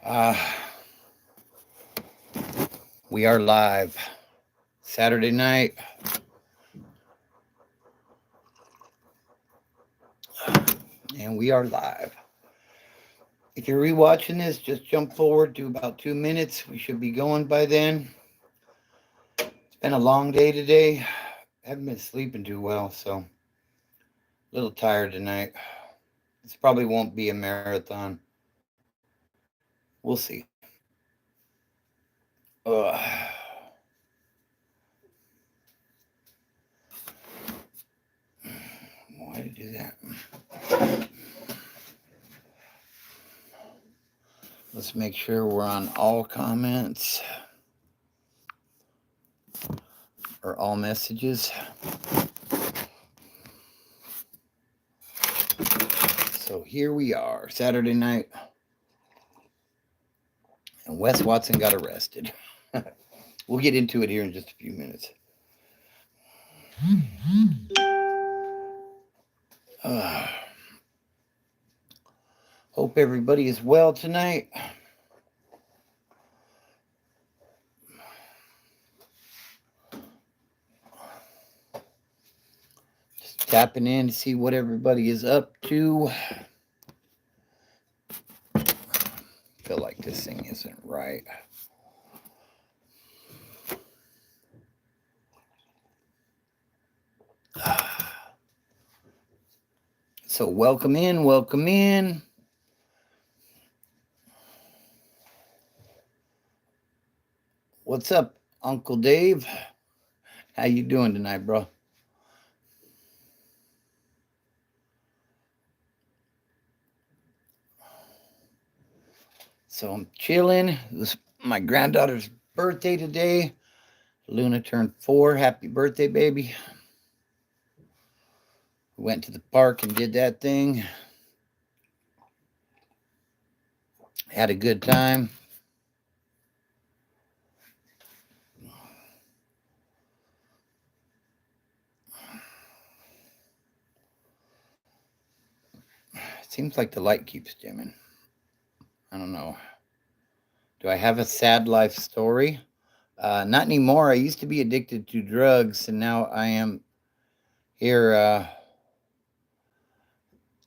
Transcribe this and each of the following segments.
Uh, we are live Saturday night. And we are live. If you're rewatching this, just jump forward to about 2 minutes. We should be going by then. It's been a long day today. Haven't been sleeping too well, so a little tired tonight. This probably won't be a marathon. We'll see. Why did you do that? Let's make sure we're on all comments or all messages. So here we are, Saturday night, and Wes Watson got arrested. We'll get into it here in just a few minutes. Hope everybody is well tonight. Just tapping in to see what everybody is up to. Feel like this thing isn't right. So welcome in, welcome in. What's up, Uncle Dave? How you doing tonight, bro? So I'm chilling. It was my granddaughter's birthday today. Luna turned 4. Happy birthday, baby. Went to the park and did that thing. Had a good time. It seems like the light keeps dimming. I don't know. Do I have a sad life story? Not anymore. I used to be addicted to drugs, and now I am here.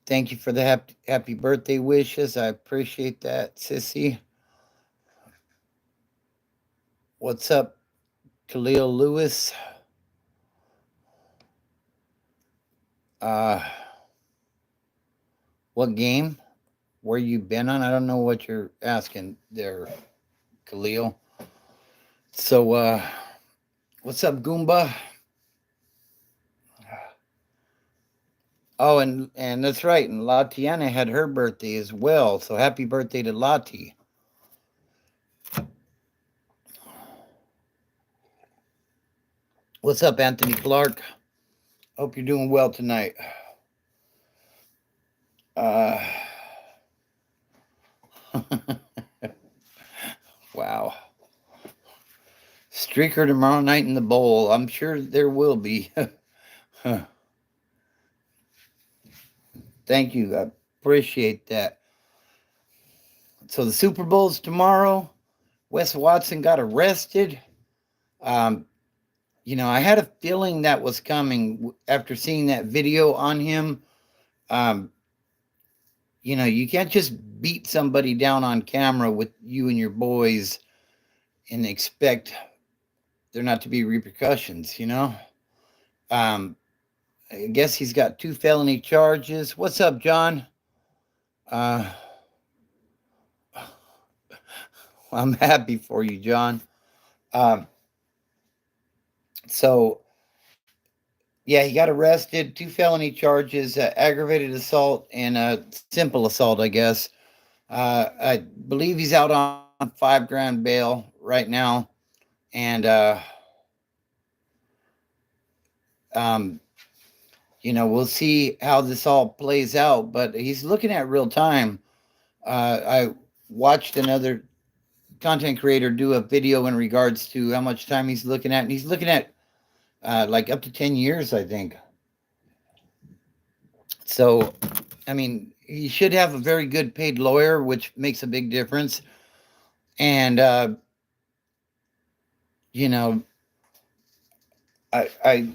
Thank you for the happy birthday wishes. I appreciate that, sissy. What's up, Khalil Lewis? What game? Where you been on? I don't know what you're asking there, Khalil. So, what's up, Goomba? Oh, and that's right. And Latiana had her birthday as well. So happy birthday to Lati. What's up, Anthony Clark? Hope you're doing well tonight. Wow. Streaker tomorrow night in the bowl. I'm sure there will be. Thank you. I appreciate that. So the Super Bowl's tomorrow. Wes Watson got arrested. I had a feeling that was coming after seeing that video on him. You can't just beat somebody down on camera with you and your boys and expect there not to be repercussions, I guess he's got 2 felony charges. What's up, John? I'm happy for you, John. So, yeah, he got arrested. 2 felony charges, aggravated assault and simple assault, I guess. I believe he's out on $5,000 bail right now. And, we'll see how this all plays out, but he's looking at real time. I watched another content creator do a video in regards to how much time he's looking at, and he's looking at like up to 10 years, I think. So, I mean, he should have a very good paid lawyer, which makes a big difference. And you know, I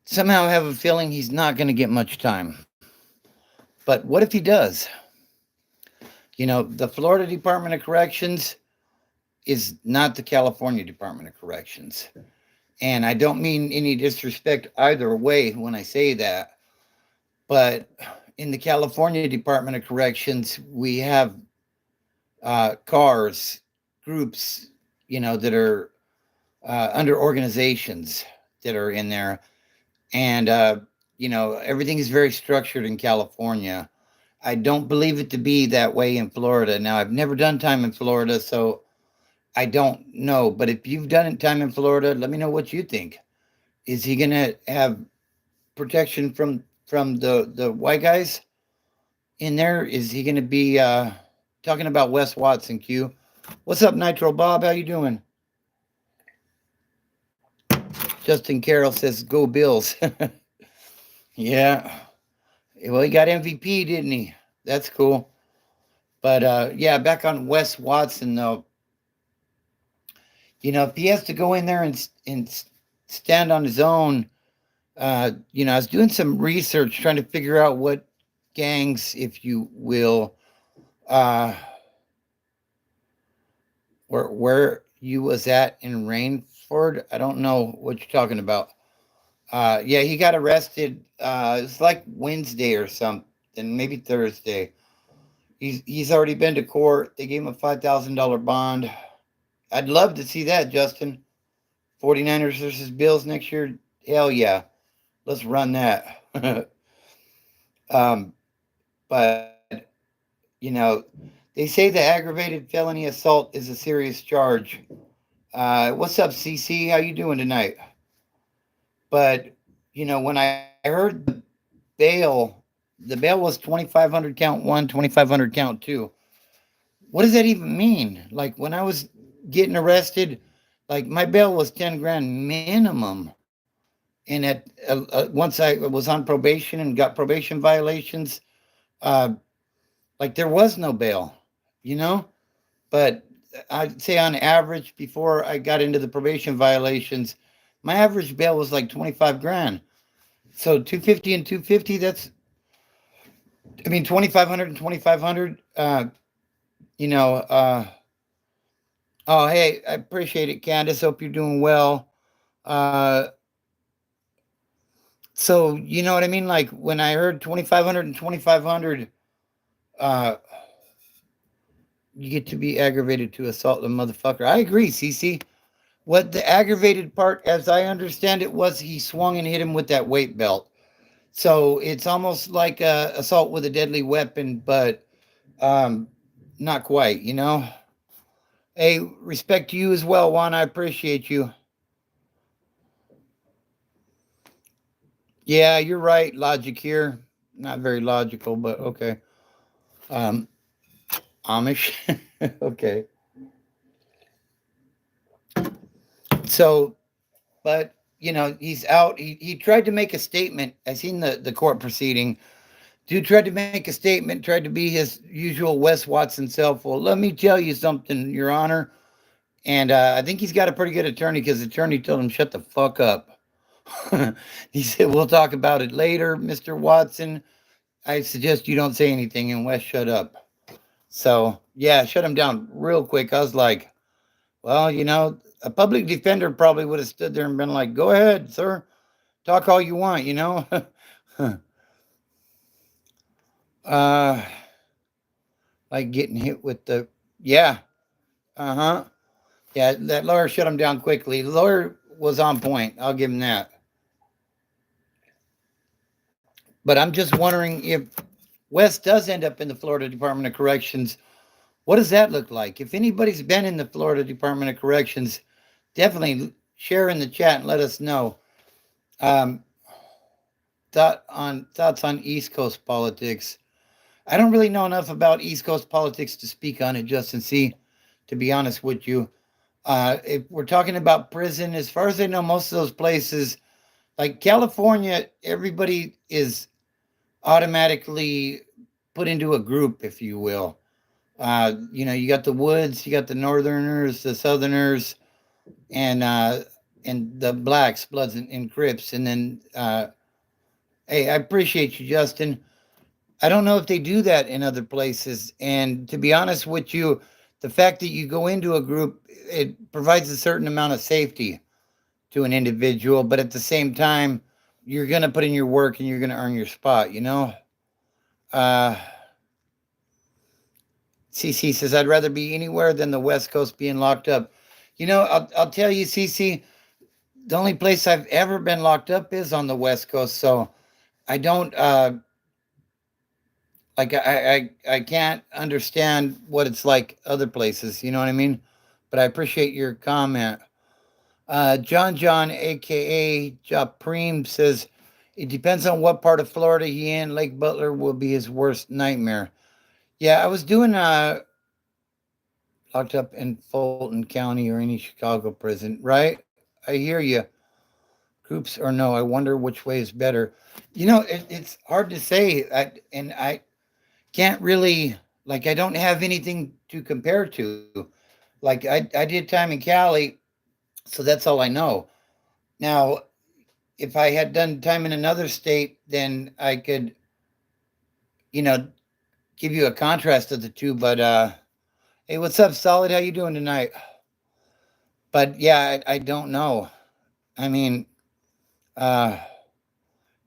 somehow have a feeling he's not going to get much time. But what if he does? The Florida Department of Corrections is not the California Department of Corrections. And I don't mean any disrespect either way when I say that. But in the California Department of Corrections, we have cars, groups, that are under organizations that are in there. And, everything is very structured in California. I don't believe it to be that way in Florida. Now, I've never done time in Florida, so I don't know. But if you've done time in Florida, let me know what you think. Is he going to have protection from the white guys in there? Is he going to be talking about Wes Watson, Q? What's up, Nitro Bob? How you doing? Justin Carroll says, go Bills. Yeah. Well, he got MVP, didn't he? That's cool. But yeah, back on Wes Watson, though. If he has to go in there and stand on his own, I was doing some research trying to figure out what gangs, if you will, where you was at in Rainford. I don't know what you're talking about. Yeah, he got arrested. It's like Wednesday or something, maybe Thursday. He's already been to court. They gave him a $5,000 bond. I'd love to see that, Justin. 49ers versus Bills next year. Hell yeah. Let's run that. But, they say the aggravated felony assault is a serious charge. What's up, CC? How you doing tonight? But, when I heard the bail was 2,500 count one, 2,500 count two. What does that even mean? Like when I was getting arrested, like my bail was 10 grand minimum. And once I was on probation and got probation violations, like there was no bail, But I'd say on average, before I got into the probation violations, my average bail was like 25 grand. So 250 and 250, 2,500 and 2,500, oh, hey, I appreciate it, Candace. Hope you're doing well. So, you know what I mean? Like when I heard 2,500 and 2,500, you get to be aggravated to assault the motherfucker. I agree, CC. What the aggravated part, as I understand it, was he swung and hit him with that weight belt. So it's almost like a assault with a deadly weapon, but not quite, Hey, respect to you as well, Juan. I appreciate you. Yeah, you're right. Logic here. Not very logical, but okay. Amish. Okay. So, but he's out. He tried to make a statement. I seen the court proceeding. Dude tried to make a statement, tried to be his usual Wes Watson self. Well, let me tell you something, Your Honor. And I think he's got a pretty good attorney because the attorney told him, shut the fuck up. He said, we'll talk about it later, Mr. Watson. I suggest you don't say anything, and Wes, shut up. So, yeah, shut him down real quick. I was like, well, a public defender probably would have stood there and been like, go ahead, sir. Talk all you want, Like getting hit with the, yeah. Uh-huh. Yeah, that lawyer shut him down quickly. The lawyer was on point. I'll give him that. But I'm just wondering if Wes does end up in the Florida Department of Corrections, what does that look like? If anybody's been in the Florida Department of Corrections, definitely share in the chat and let us know. Thoughts on East Coast politics. I don't really know enough about East Coast politics to speak on it, Justin C., to be honest with you. If we're talking about prison, as far as I know, most of those places, like California, everybody is automatically put into a group, if you will. You got the woods, you got the northerners, the southerners, and the blacks, bloods and crips, and then hey, I appreciate you, Justin. I don't know if they do that in other places. And to be honest with you, the fact that you go into a group, it provides a certain amount of safety to an individual, but at the same time, you're going to put in your work and you're going to earn your spot, you know? Uh, CC says, I'd rather be anywhere than the West Coast being locked up. I'll tell you, CC, the only place I've ever been locked up is on the West Coast. So I don't, like I can't understand what it's like other places, you know what I mean? But I appreciate your comment. John, aka Japreem, says it depends on what part of Florida he in. Lake Butler will be his worst nightmare. Yeah, I was doing locked up in Fulton County or any Chicago prison, right? I hear you. Groups or no, I wonder which way is better. It's hard to say. And I can't really, like, I don't have anything to compare to. Like, I did time in Cali, so that's all I know. Now, if I had done time in another state, then I could, you know, give you a contrast of the two. But hey, what's up, Solid? How you doing tonight? But yeah, I don't know. I mean, uh,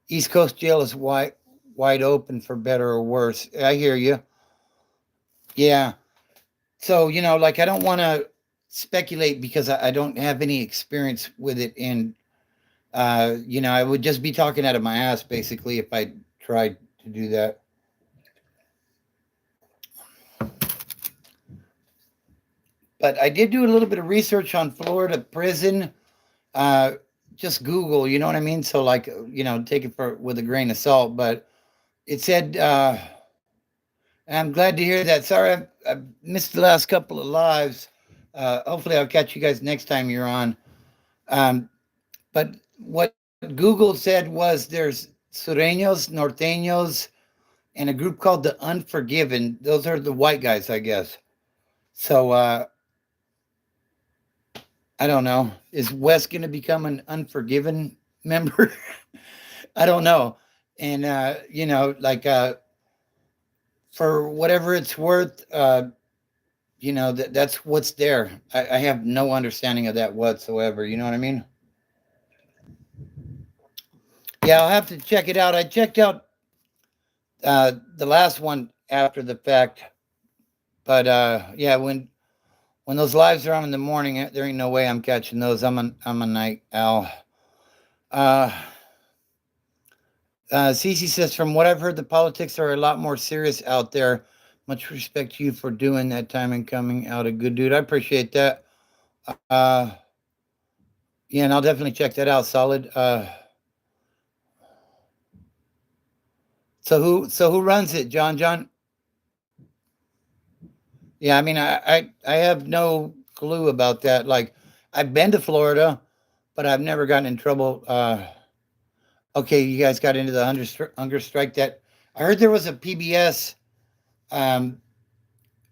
East Coast jail is wide open for better or worse. I hear you. Yeah. So like I don't want to speculate because I don't have any experience with it, and I would just be talking out of my ass basically if I tried to do that. But I did do a little bit of research on Florida prison. Uh, just Google, you know what I mean? So like, take it for with a grain of salt. But it said, I'm glad to hear that. Sorry, I missed the last couple of lives. Hopefully, I'll catch you guys next time you're on. Um, but what Google said was there's Sureños, Norteños, and a group called the Unforgiven. Those are the white guys, I guess. So I don't know. Is Wes going to become an Unforgiven member? I don't know. And like for whatever it's worth, that's what's there. I have no understanding of that whatsoever. You know what I mean? Yeah, I'll have to check it out. I checked out the last one after the fact, but yeah, when those lives are on in the morning, there ain't no way I'm catching those. I'm a night owl. Uh, Cece says, from what I've heard, the politics are a lot more serious out there. Much respect to you for doing that time and coming out a good dude. I appreciate that. Uh, yeah, and I'll definitely check that out. Solid. So who runs it, John? John? Yeah, I mean, I have no clue about that. Like, I've been to Florida, but I've never gotten in trouble. Okay, you guys got into the hunger strike. That I heard there was a PBS um,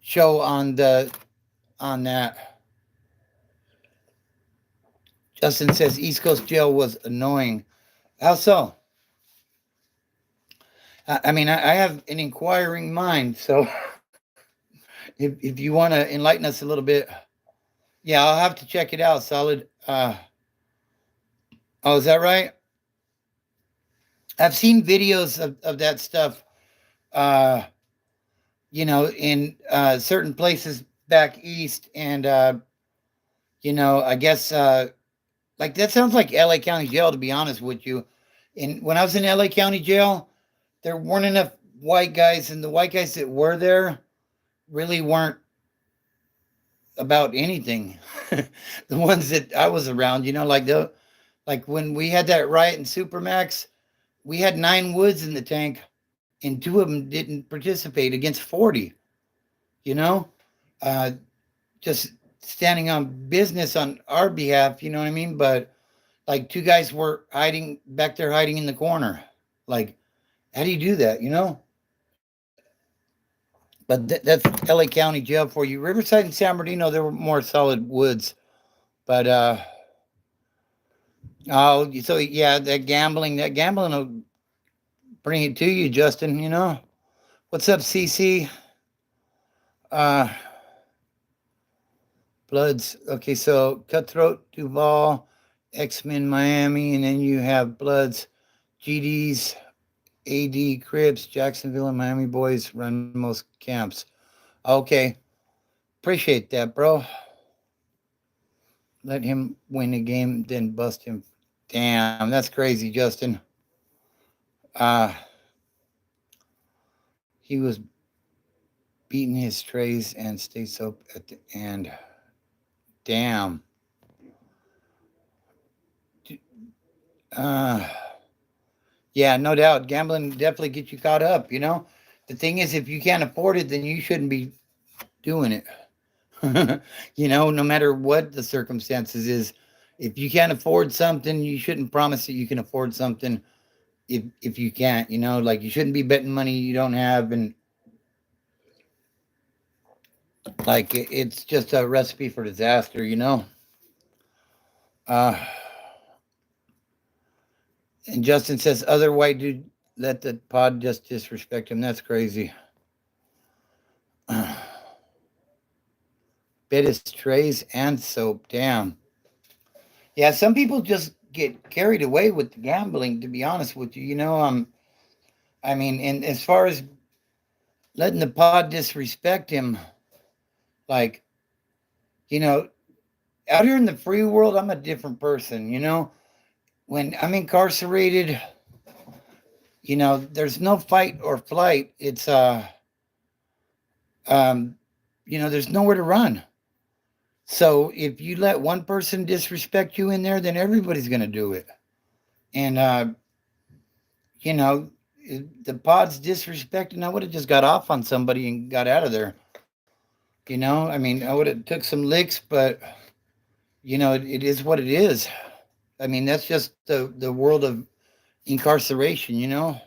show on that. Justin says East Coast jail was annoying. How so? I mean, I have an inquiring mind, so if you want to enlighten us a little bit, yeah, I'll have to check it out. Solid. Oh, is that right? I've seen videos of that stuff. Uh, in certain places back east, and I guess like that sounds like L.A. County Jail. To be honest with you, and when I was in L.A. County Jail, there weren't enough white guys, and the white guys that were there really weren't about anything. The ones that I was around, like when we had that riot in Supermax, we had 9 woods in the tank, and 2 of them didn't participate against 40. You know, uh, just standing on business on our behalf. You know what I mean? But like 2 guys were hiding back there, hiding in the corner. Like, how do you do that? But But that's LA County Jail for you. Riverside and San Bernardino, there were more solid woods. But oh, so yeah, that gambling will bring it to you, Justin. You know, what's up, CC? Uh, Bloods. Okay, so Cutthroat, Duval, X-Men, Miami, and then you have Bloods, GDs, AD, Crips, Jacksonville, and Miami boys run most camps. Okay, appreciate that, bro. Let him win the game, then bust him. Damn, that's crazy, Justin. He was beating his trays and stay soap at the end. Damn. Yeah, no doubt. Gambling definitely gets you caught up, you know? The thing is, if you can't afford it, then you shouldn't be doing it. You know, no matter what the circumstances is, if you can't afford something, you shouldn't promise that you can afford something if you can't, you know, like you shouldn't be betting money you don't have, and like it's just a recipe for disaster, you know. Uh and Justin says other white dude let the pod just disrespect him. That's crazy. Bet his trays and soap. Damn. Yeah, some people just get carried away with the gambling, to be honest with you. You know, I mean, and as far as letting the pod disrespect him, like, you know, out here in the free world, I'm a different person, you know. When I'm incarcerated, you know, there's no fight or flight. It's um, you know, there's nowhere to run. So if you let one person disrespect you in there, then everybody's gonna do it. And you know, the pod's disrespecting. I would have just got off on somebody and got out of there. You know, I mean, I would have took some licks, but you know, it is what it is. I mean, that's just the world of incarceration. You know.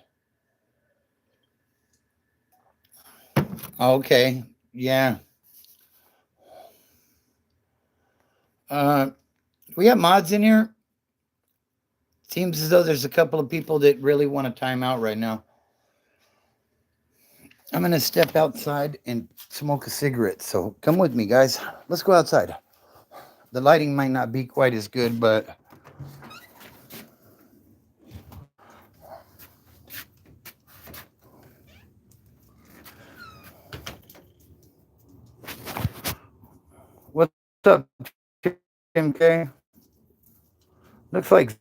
Okay. Yeah. Uh, we have mods in here. Seems as though there's a couple of people that really want to time out right now. I'm going to step outside and smoke a cigarette. So come with me, guys. Let's go outside. The lighting might not be quite as good, but what's up, Tim K? Looks like.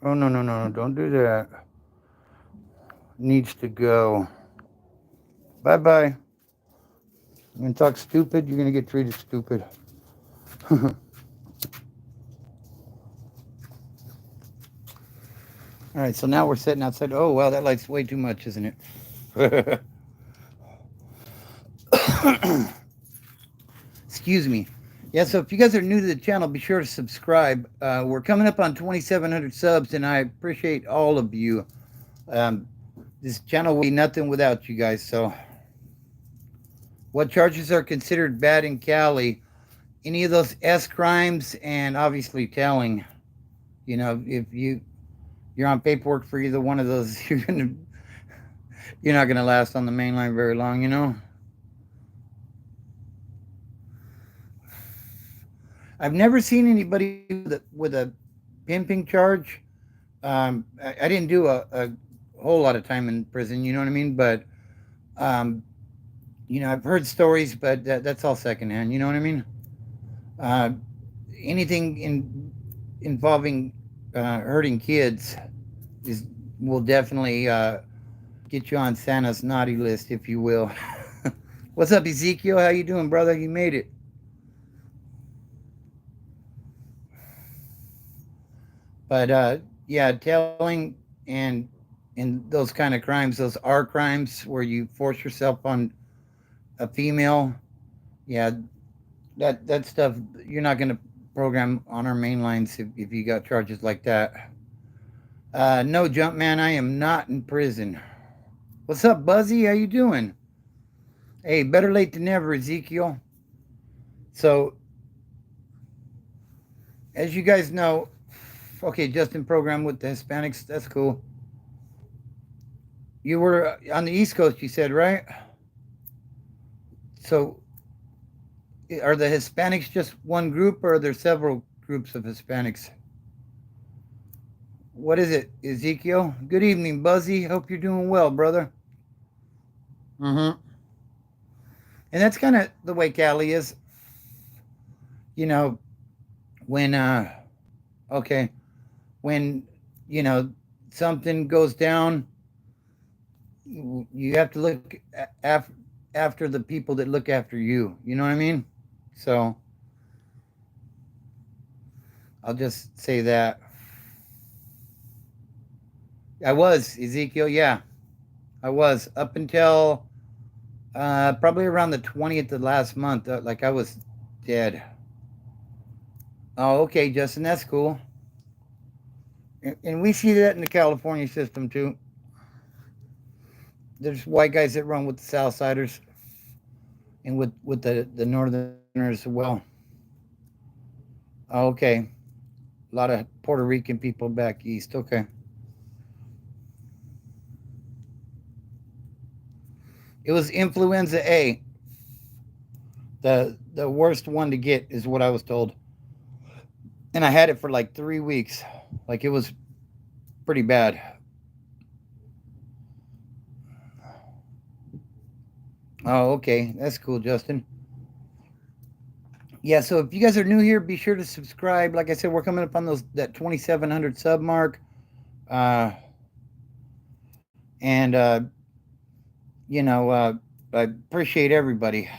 Oh, no, no, no. Don't do that. Needs to go. Bye bye. You're going to talk stupid, you're going to get treated stupid. All right, so now we're sitting outside. Oh, wow, that light's way too much, isn't it? Excuse me. Yeah, so if you guys are new to the channel, be sure to subscribe. We're coming up on 2,700 subs, and I appreciate all of you. This channel will be nothing without you guys. So, what charges are considered bad in Cali? Any of those S crimes, and obviously telling. You know, if you're on paperwork for either one of those, you're not gonna last on the main line very long. You know. I've never seen anybody with a pimping charge. I didn't do a whole lot of time in prison, you know what I mean? But, um, you know, I've heard stories, but that's all secondhand, you know what I mean? Uh, anything involving hurting kids will definitely get you on Santa's naughty list, if you will. What's up, Ezekiel? How you doing, brother? You made it. But yeah, telling and those kind of crimes, those are crimes where you force yourself on a female. Yeah, that stuff you're not going to program on our main lines if you got charges like that. No, Jumpman, I am not in prison. What's up, Buzzy? How you doing? Hey, better late than never, Ezekiel. So, as you guys know, okay, Justin program with the Hispanics. That's cool. You were on the East Coast, you said, right? So, are the Hispanics just one group, or are there several groups of Hispanics? What is it, Ezekiel? Good evening, Buzzy. Hope you're doing well, brother. Mm-hmm. And that's kind of the way Cali is. You know, when okay, when you know something goes down, you have to look after the people that look after you. You know what I mean? So I'll just say that I was Ezekiel. Yeah, I was up until probably around the 20th of last month. Like I was dead. Oh, okay, Justin, that's cool. And we see that in the California system too. There's white guys that run with the Southsiders and with the Northerners as well. Oh, okay, a lot of Puerto Rican people back east. Okay, it was influenza A, the worst one to get, is what I was told, and I had it for like 3 weeks. Like it was pretty bad. Oh, okay, that's cool, Justin. Yeah, so if you guys are new here, be sure to subscribe. Like I said, we're coming up on that 2,700 sub mark, uh, and you know, I appreciate everybody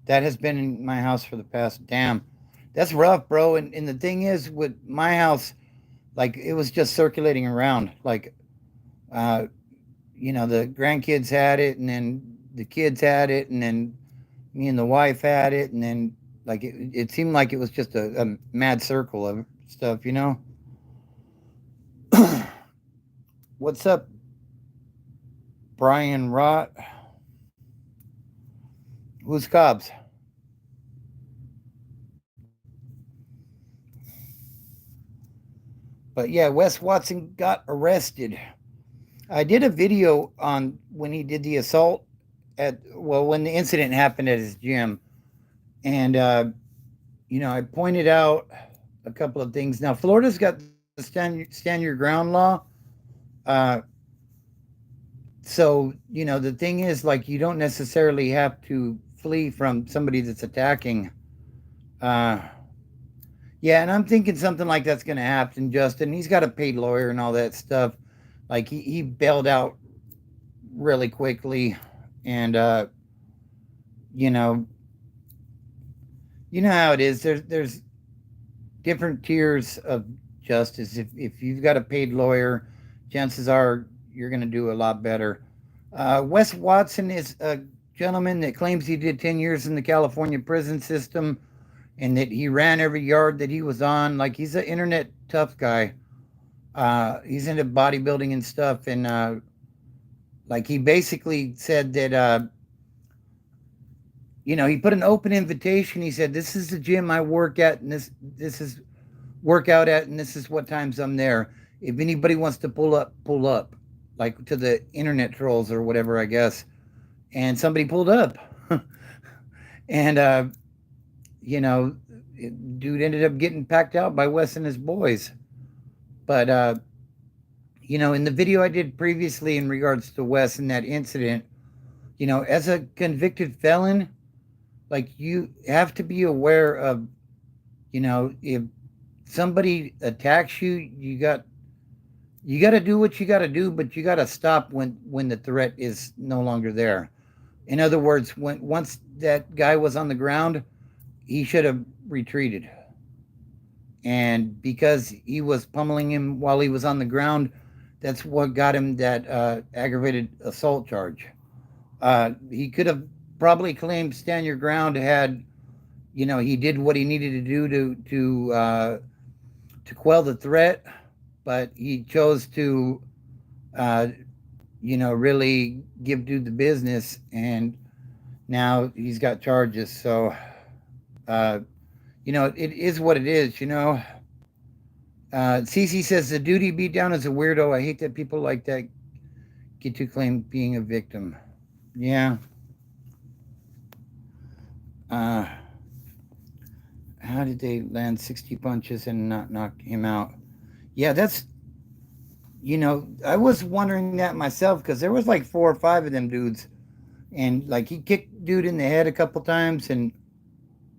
that has been in my house for the past. Damn, that's rough, bro. And the thing is, with my house, like it was just circulating around. Like, uh, the grandkids had it, and then the kids had it, and then me and the wife had it, and then like it seemed like it was just a mad circle of stuff. What's up, Brian Rott? Who's Cobbs? But yeah, Wes Watson got arrested. I did a video on when he did the assault when the incident happened at his gym, and I pointed out a couple of things. Now, Florida's got the stand your ground law. Uh, so the thing is, like, you don't necessarily have to flee from somebody that's attacking. Uh, yeah, and I'm thinking something like that's going to happen. Justin, he's got a paid lawyer and all that stuff. Like he bailed out really quickly, and you know, you know how it is. There's different tiers of justice. If you've got a paid lawyer, chances are you're going to do a lot better. Wes Watson is a gentleman that claims he did 10 years in the California prison system and that he ran every yard that he was on. Like he's an internet tough guy. He's into bodybuilding and stuff. And like he basically said that, he put an open invitation. He said, "This is the gym I work at, and this is work out at, and this is what times I'm there. If anybody wants to pull up, pull up." Like to the internet trolls or whatever, I guess. And somebody pulled up. And, you know, dude ended up getting packed out by Wes and his boys. But, in the video I did previously in regards to Wes and that incident, as a convicted felon, like you have to be aware of, if somebody attacks you, you got to do what you got to do, but you got to stop when the threat is no longer there. In other words, once that guy was on the ground, he should have retreated. And because he was pummeling him while he was on the ground, that's what got him that aggravated assault charge. He could have probably claimed stand your ground had he did what he needed to do to quell the threat, but he chose to uh, really give dude the business, and now he's got charges. So, uh, it is what it is. Cece says the duty beat down is a weirdo. I hate that people like that get to claim being a victim. Yeah. Uh, how did they land 60 punches and not knock him out? Yeah, I was wondering that myself because there was like 4 or 5 of them dudes, and like he kicked dude in the head a couple times, and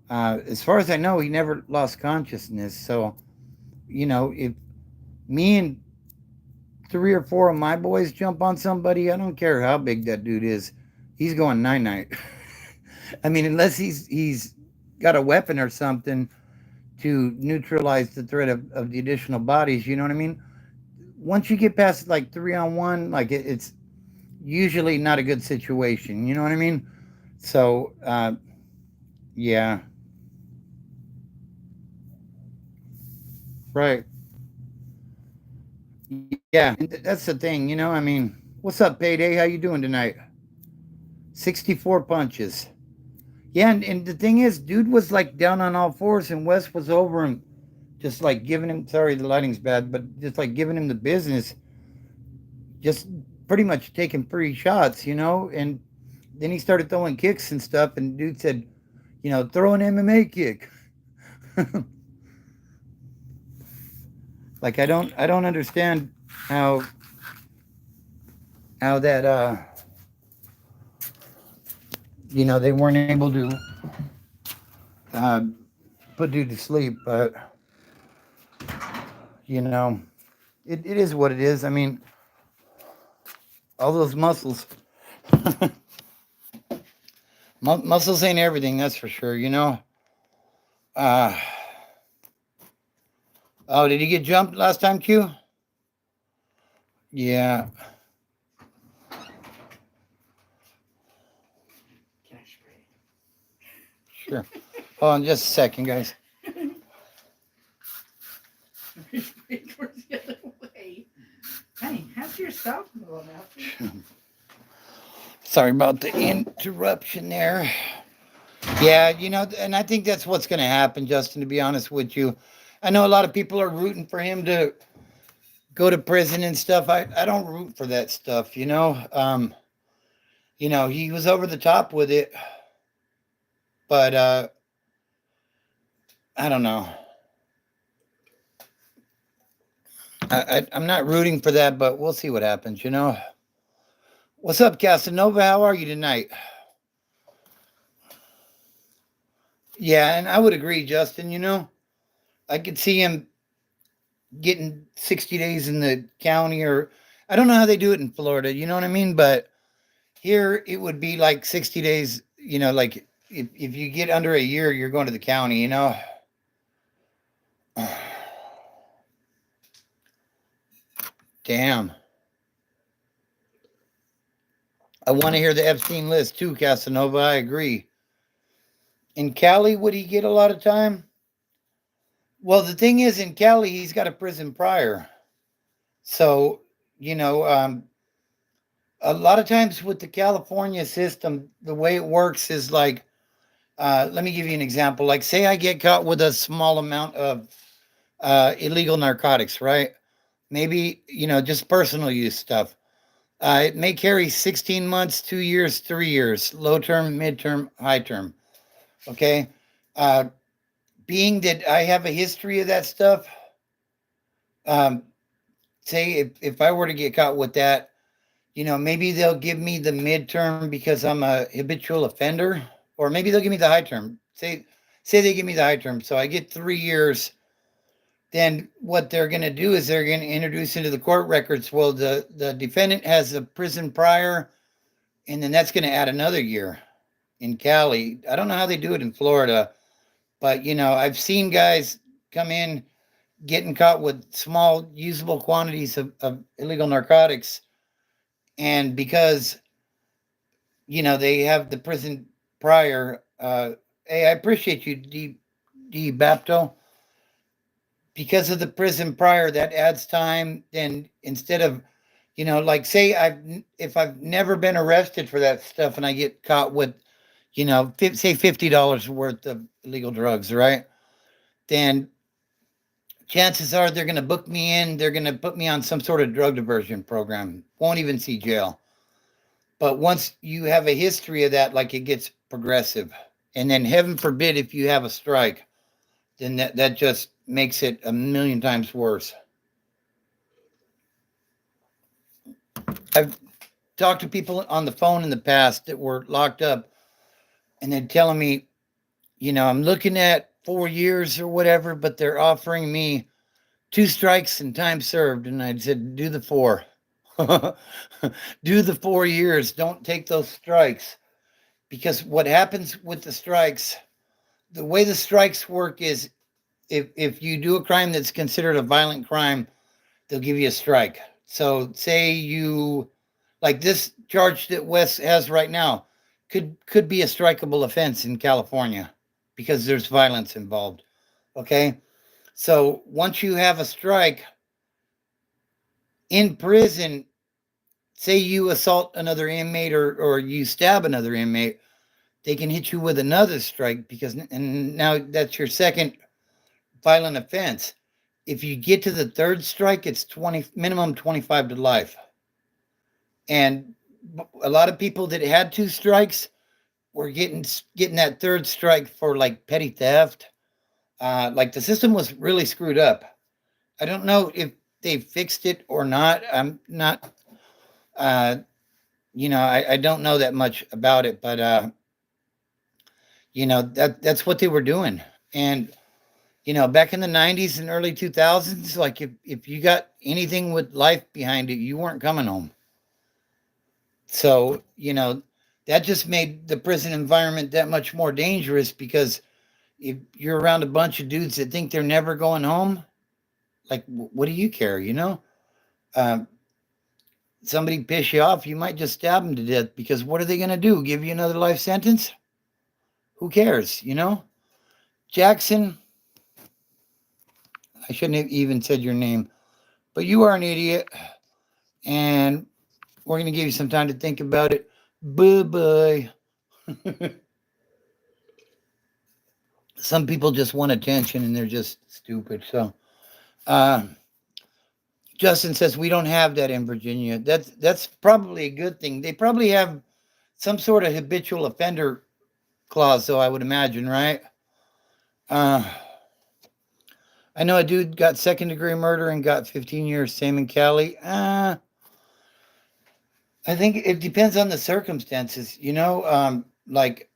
as far as I know, he never lost consciousness. So, if me and 3 or 4 of my boys jump on somebody, I don't care how big that dude is, he's going night night. I mean, unless he's got a weapon or something to neutralize the threat of the additional bodies. You know what I mean? Once you get past like 3 on 1, like it's usually not a good situation. You know what I mean? So, yeah, right. Yeah, and that's the thing. I mean, what's up, Payday? How you doing tonight? 64 punches. Yeah, and the thing is, dude was like down on all fours, and Wes was over him, just like giving him. Sorry, the lighting's bad, but just like giving him the business, just pretty much taking free shots, and then he started throwing kicks and stuff, and dude said, throw an MMA kick. Like I don't understand how that they weren't able to uh, put dude to sleep, but you know it is what it is. I mean, all those muscles, muscles ain't everything, that's for sure. Uh, oh, did he get jumped last time, Q? Yeah. Can I spray? Sure. Hold on just a second, guys. Spray towards the other way. Honey, how's your stuff going out? Sorry about the interruption there. Yeah, and I think that's what's going to happen, Justin, to be honest with you. I know a lot of people are rooting for him to go to prison and stuff. I don't root for that stuff. He was over the top with it, but I don't know. I'm not rooting for that, but we'll see what happens. What's up, Casanova? How are you tonight? Yeah, and I would agree, Justin. I could see him getting 60 days in the county, or I don't know how they do it in Florida, you know what I mean? But here it would be like 60 days, like if you get under a year, you're going to the county. Damn. I want to hear the Epstein list too, Casanova. I agree. In Cali, would he get a lot of time? Well, the thing is, in Cali, he's got a prison prior. So, a lot of times with the California system, the way it works is like, let me give you an example. Like, say I get caught with a small amount of illegal narcotics, right? Maybe, just personal use stuff. It may carry 16 months, 2 years, 3 years, low term, midterm, high term. Okay. Uh, Being that I have a history of that stuff, um, say if I were to get caught with that, maybe they'll give me the midterm because I'm a habitual offender, or maybe they'll give me the high term. Say they give me the high term, so I get 3 years. Then what they're going to do is they're going to introduce into the court records. Well, the defendant has a prison prior, and then that's going to add another year in Cali. I don't know how they do it in Florida, but I've seen guys come in getting caught with small usable quantities of illegal narcotics, and because they have the prison prior. Hey, I appreciate you, D Bapto. Because of the prison prior, that adds time. Then instead of You know, like say if I've never been arrested for that stuff and I get caught with, you know, say $50 worth of illegal drugs, right? Then chances are they're going to book me in. They're going to put me on some sort of drug diversion program. Won't even see jail. But once you have a history of that, like it gets progressive. And then heaven forbid if you have a strike, then that just makes it a million times worse. I've talked to people on the phone in the past that were locked up and they're telling me, you know, I'm looking at 4 years or whatever, but they're offering me 2 strikes and time served. And I said, do the 4. Do the 4 years. Don't take those strikes. Because what happens with the strikes, the way the strikes work is if you do a crime that's considered a violent crime, they'll give you a strike. So say you, like this charge that Wes has right now, could be a strikeable offense in California because there's violence involved. Okay? So once you have a strike in prison, say you assault another inmate or you stab another inmate, they can hit you with another strike because and now that's your second violent offense. If you get to the third strike, it's 20 minimum 25 to life. And a lot of people that had 2 strikes were getting that third strike for like petty theft. Like the system was really screwed up. I don't know if they fixed it or not. I'm not, you know, I don't know that much about it, but you know that's what they were doing. And you know, back in the 90s and early 2000s, like if you got anything with life behind it, you weren't coming home. So, you know, that just made the prison environment that much more dangerous because if you're around a bunch of dudes that think they're never going home, like, what do you care, you know? Um, Somebody piss you off, you might just stab them to death because what are they going to do? Give you another life sentence? Who cares, you know? Jackson, I shouldn't have even said your name, but you are an idiot. And we're going to give you some time to think about it. Bye bye. Some people just want attention and they're just stupid. So, uh, Justin says we don't have that in Virginia. That's probably a good thing. They probably have some sort of habitual offender clause, though I would imagine, right? I know a dude got second-degree murder and got 15 years, same in Cali. I think it depends on the circumstances, you know. Like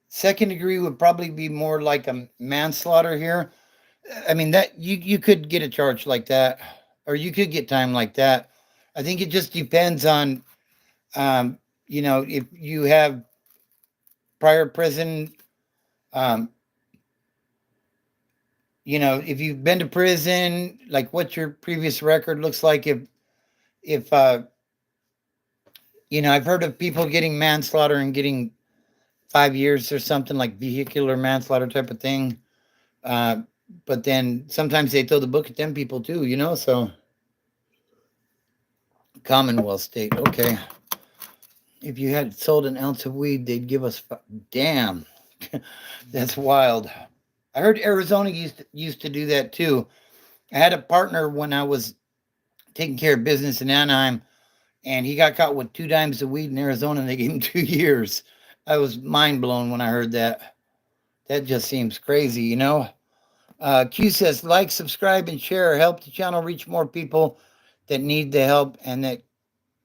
second degree would probably be more like a manslaughter here. I mean that you could get a charge like that, or you could get time like that. I think it just depends on, you know, if you have prior prison, um, you know, if you've been to prison, like what your previous record looks like. If you know, I've heard of people getting manslaughter and getting 5 years or something like vehicular manslaughter type of thing. Uh, but then sometimes they throw the book at them people too, you know. So Commonwealth state, okay. If you had sold an ounce of weed, they'd give us. Damn, that's wild. I heard Arizona used to do that too. I had a partner when I was taking care of business in Anaheim, and he got caught with 2 dimes of weed in Arizona, and they gave him 2 years. I was mind blown when I heard that. That just seems crazy, you know. Q says, like, subscribe, and share. Help the channel reach more people that need the help and that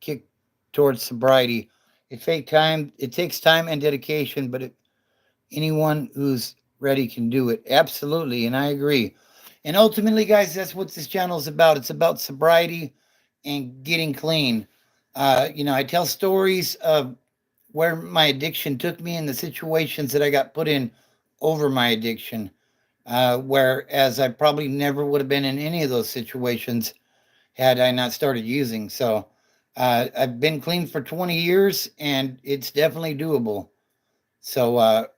kick towards sobriety. It takes time and dedication, but anyone who's ready can do it. Absolutely, and I agree. And ultimately, guys, that's what this channel is about. It's about sobriety and getting clean. You know, I tell stories of where my addiction took me and the situations that I got put in over my addiction. Whereas I probably never would have been in any of those situations had I not started using. So I've been clean for 20 years and it's definitely doable. So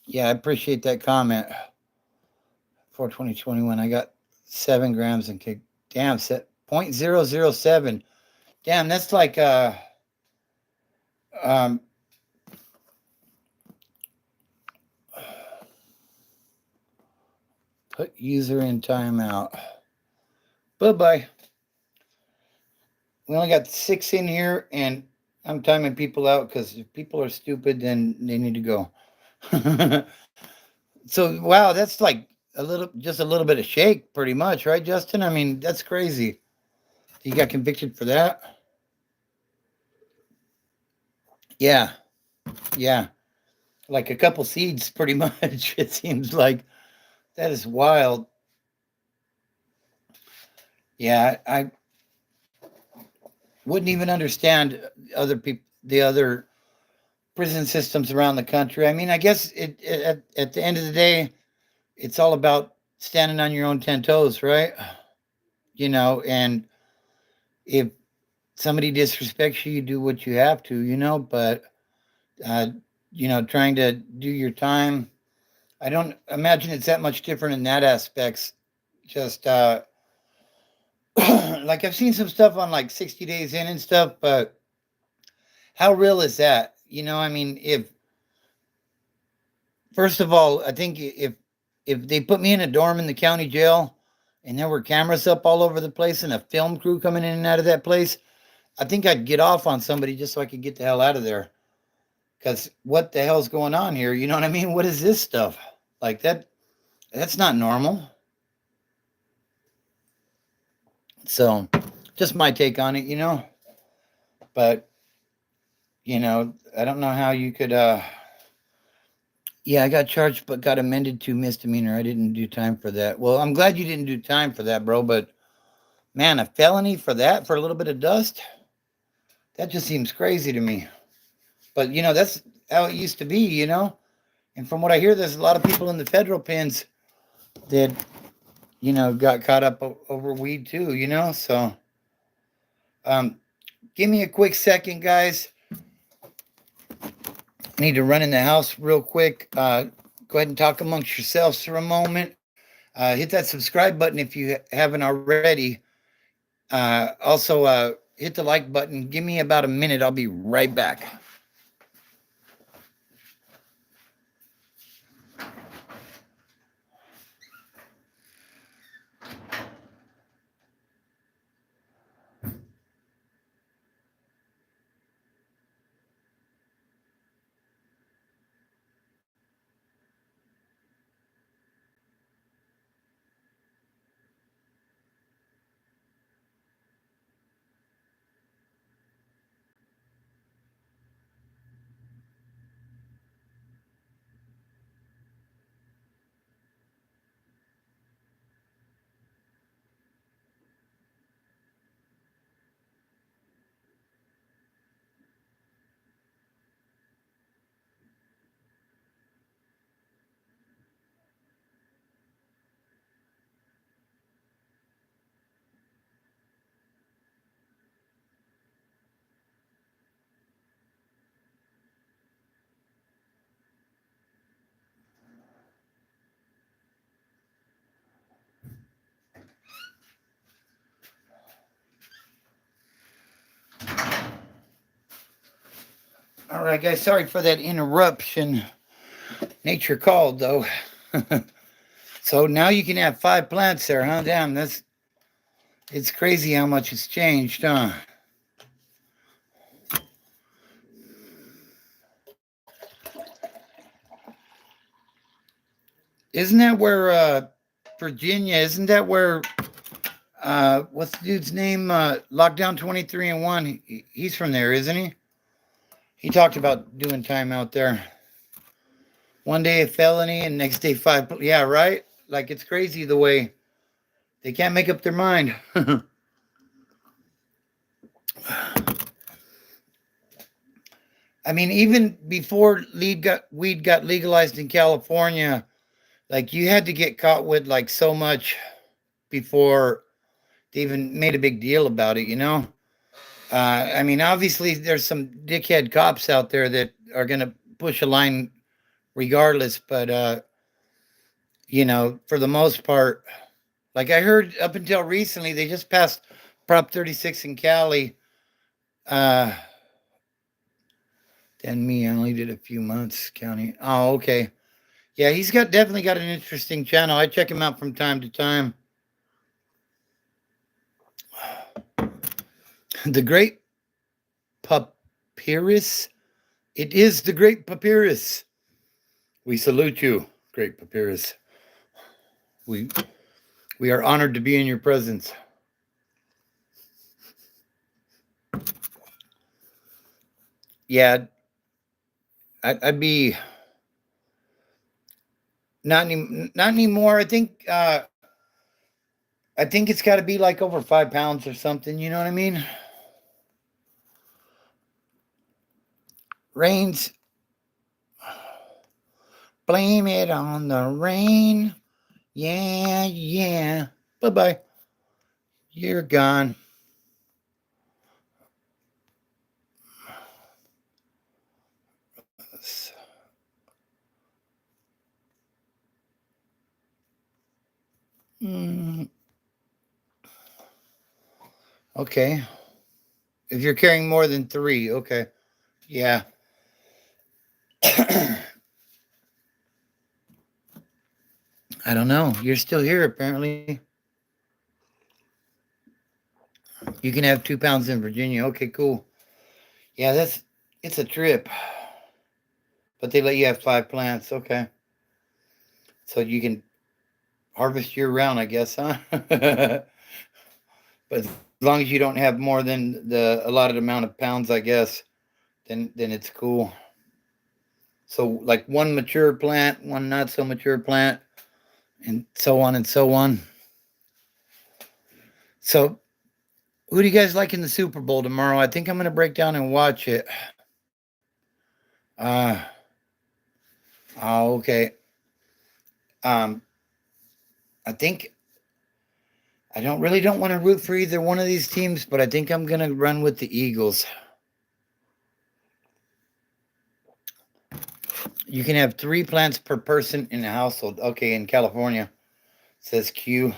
yeah, I appreciate that comment. For 2021, I got 7 grams and kick. Damn, 0.007. Damn, that's like um put user in timeout. Bye-bye. We only got 6 in here, and I'm timing people out because if people are stupid, then they need to go. So wow, that's like just a little bit of shake, pretty much, right, Justin? I mean, that's crazy. You got convicted for that? Yeah, yeah. Like a couple seeds, pretty much. It seems like that is wild. Yeah, I wouldn't even understand other people, the other prison systems around the country. I mean, I guess at the end of the day, it's all about standing on your own 10 toes, right? And if somebody disrespects you, you do what you have to, but, uh, trying to do your time, I don't imagine it's that much different in that aspects. Just, like I've seen some stuff on like 60 days in and stuff, but how real is that? I mean, if first of all, I think if they put me in a dorm in the county jail and there were cameras up all over the place and a film crew coming in and out of that place, I think I'd get off on somebody just so I could get the hell out of there. Because what the hell's going on here? You know what I mean? What is this stuff? Like that's not normal. So just my take on it. But I don't know how you could yeah, I got charged but got amended to misdemeanor. I didn't do time for that. Well, I'm glad you didn't do time for that, bro, but man, a felony for that, for a little bit of dust? That just seems crazy to me. But that's how it used to be. And from what I hear, there's a lot of people in the federal pens that, got caught up over weed too. So give me a quick second, guys. I need to run in the house real quick. Go ahead and talk amongst yourselves for a moment. Hit that subscribe button if you haven't already. Also, hit the like button. Give me about a minute. I'll be right back. All right, guys. Sorry for that interruption. Nature called, though. So now you can have 5 plants there, huh? Damn, it's crazy how much it's changed, huh? Isn't that where Virginia? Isn't that where what's the dude's name? Lockdown 23 and 1. He's from there, isn't he? He talked about doing time out there. One day a felony and next day 5. Yeah, right? Like it's crazy the way they can't make up their mind. I mean, even before weed got legalized in California, like you had to get caught with like so much before they even made a big deal about it. I mean, obviously there's some dickhead cops out there that are gonna push a line regardless, but for the most part, like I heard up until recently, they just passed Prop 36 in Cali, Uh, then me, I only did a few months counting. Oh, okay. Yeah, he's definitely got an interesting channel. I check him out from time to time. The Great Papyrus. It is the Great Papyrus. We salute you, Great Papyrus. We are honored to be in your presence. Yeah, I'd be not anymore. I think it's got to be like over 5 pounds or something. You know what I mean? Rains. Blame it on the rain. Yeah, yeah. Bye bye. You're gone. Okay. If you're carrying more than 3, okay. Yeah. I don't know. You're still here, apparently. You can have 2 pounds in Virginia. Okay, cool. Yeah, it's a trip. But they let you have 5 plants. Okay. So you can harvest year round, I guess, huh? But as long as you don't have more than the allotted amount of pounds, I guess, then it's cool. So like one mature plant, one not so mature plant, and so on and so on. So who do you guys like in the Super Bowl tomorrow? I think I'm going to break down and watch it. Okay. I think I don't want to root for either one of these teams, but I think I'm going to run with the Eagles. You can have 3 plants per person in a household. Okay, in California, says Q.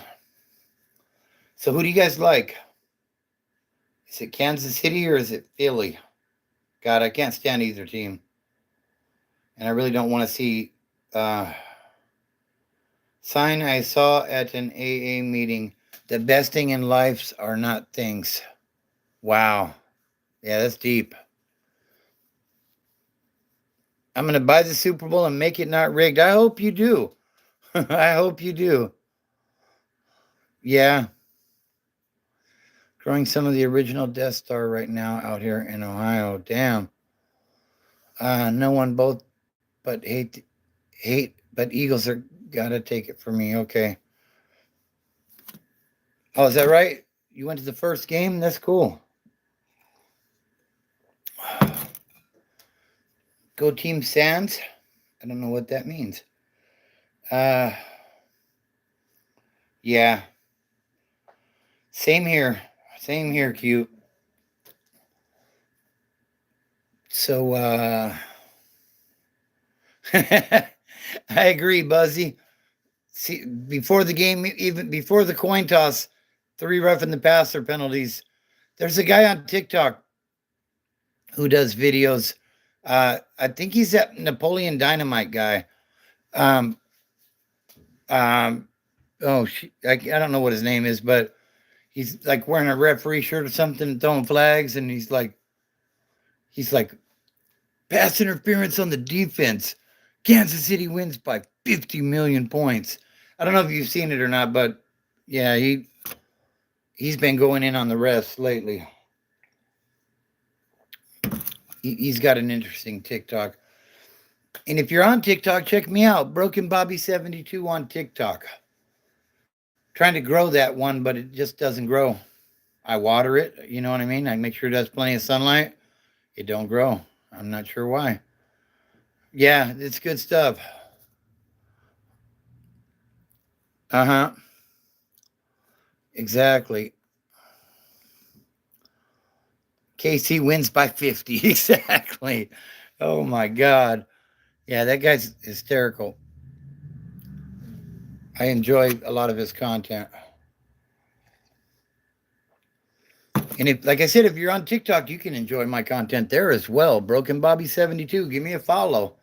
So who do you guys like? Is it Kansas City or is it Philly? God, I can't stand either team. And I really don't want to see sign I saw at an AA meeting. The best thing in life are not things. Wow. Yeah, that's deep. I'm going to buy the Super Bowl and make it not rigged. I hope you do. I hope you do. Yeah. Growing some of the original Death Star right now out here in Ohio. Damn. No one both but hate, but Eagles are gotta take it for me. Okay. Oh, is that right? You went to the first game? That's cool. Go Team Sands? I don't know what that means. Yeah. Same here. Same here, cute. So, I agree, Buzzy. See, before the game, even before the coin toss, 3 roughing the passer penalties. There's a guy on TikTok who does videos. I think he's that Napoleon Dynamite guy. Um, oh, I don't know what his name is, but he's like wearing a referee shirt or something, throwing flags, and he's like, pass interference on the defense. Kansas City wins by 50 million points. I don't know if you've seen it or not, but yeah, he's been going in on the refs lately. He's got an interesting TikTok. And if you're on TikTok, check me out. Broken Bobby 72 on TikTok. Trying to grow that one, but it just doesn't grow. I water it, you know what I mean? I make sure it has plenty of sunlight. It don't grow. I'm not sure why. Yeah, it's good stuff. Uh-huh. Exactly. KC wins by 50. Exactly. Oh my God. Yeah, that guy's hysterical. I enjoy a lot of his content. And if, like I said, if you're on TikTok, you can enjoy my content there as well. Broken Bobby 72. Give me a follow.